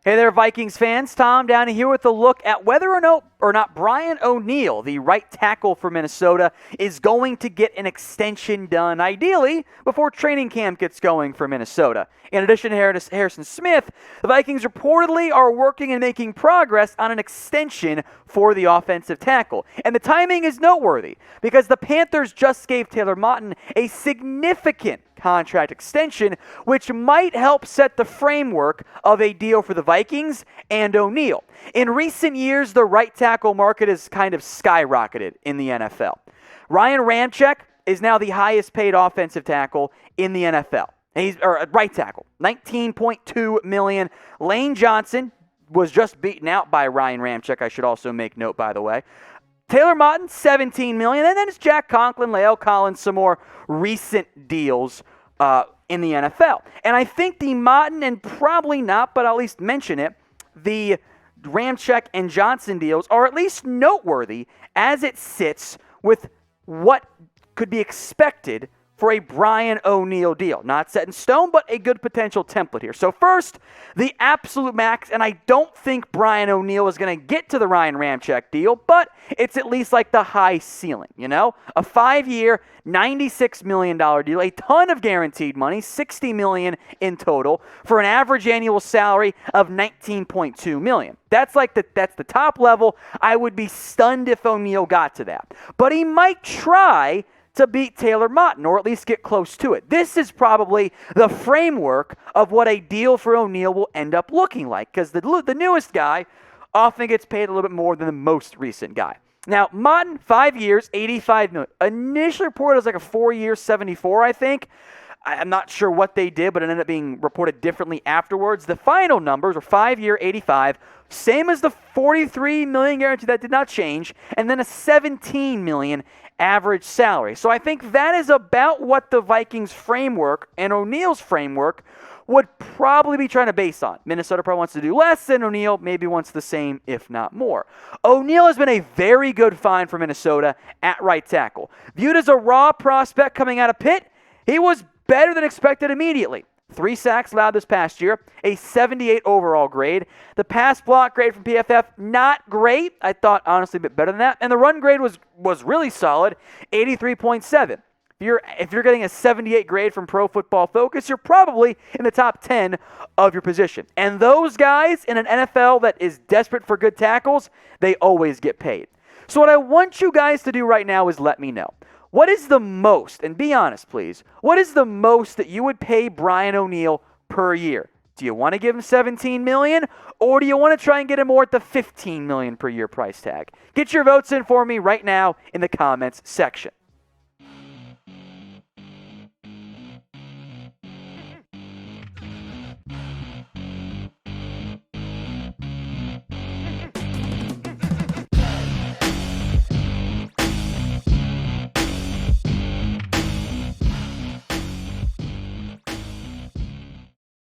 Hey there, Vikings fans. Tom Downey here with a look at whether or not Brian ONeill, the right tackle for Minnesota, is going to get an extension done, ideally, before training camp gets going for Minnesota. In addition to Harrison Smith, the Vikings reportedly are working and making progress on an extension for the offensive tackle. And the timing is noteworthy because the Panthers just gave Taylor Moton a significant contract extension, which might help set the framework of a deal for the Vikings and ONeill. In recent years, the right tackle market has kind of skyrocketed in the NFL. Ryan Ramczyk is now the highest paid offensive tackle in the NFL. He's right tackle, $19.2 million. Lane Johnson was just beaten out by Ryan Ramczyk, I should also make note, by the way. Taylor Moton, $17 million. And then it's Jack Conklin, La'el Collins, some more recent deals in the NFL. And I think the Moton, and probably not, but I'll at least mention it, the Ramczyk and Johnson deals are at least noteworthy as it sits with what could be expected for a Brian ONeill deal. Not set in stone, but a good potential template here. So first, the absolute max, and I don't think Brian ONeill is going to get to the Ryan Ramczyk deal, but it's at least like the high ceiling, you know? A 5-year, $96 million deal, a ton of guaranteed money, $60 million in total, for an average annual salary of $19.2 million. That's the top level. I would be stunned if ONeill got to that. But he might try to beat Taylor Moton, or at least get close to it. This is probably the framework of what a deal for ONeill will end up looking like, because the newest guy often gets paid a little bit more than the most recent guy. Now, Moton, 5 years, $85 million. Initially reported as like a 4-year, $74, I think. I'm not sure what they did, but it ended up being reported differently afterwards. The final numbers were 5-year, $85, same as the $43 million guarantee that did not change, and then a $17 million average salary. So I think that is about what the Vikings framework and ONeill's framework would probably be trying to base on. Minnesota probably wants to do less, and ONeill maybe wants the same, if not more. ONeill has been a very good find for Minnesota at right tackle. Viewed as a raw prospect coming out of Pitt, he was better than expected immediately. 3 sacks allowed this past year, a 78 overall grade. The pass block grade from PFF, not great. I thought, honestly, a bit better than that. And the run grade was really solid, 83.7. If you're getting a 78 grade from Pro Football Focus, you're probably in the top 10 of your position. And those guys in an NFL that is desperate for good tackles, they always get paid. So what I want you guys to do right now is let me know. What is the most, and be honest please, what is the most that you would pay Brian ONeill per year? Do you want to give him $17 million, or do you want to try and get him more at the $15 million per year price tag? Get your votes in for me right now in the comments section.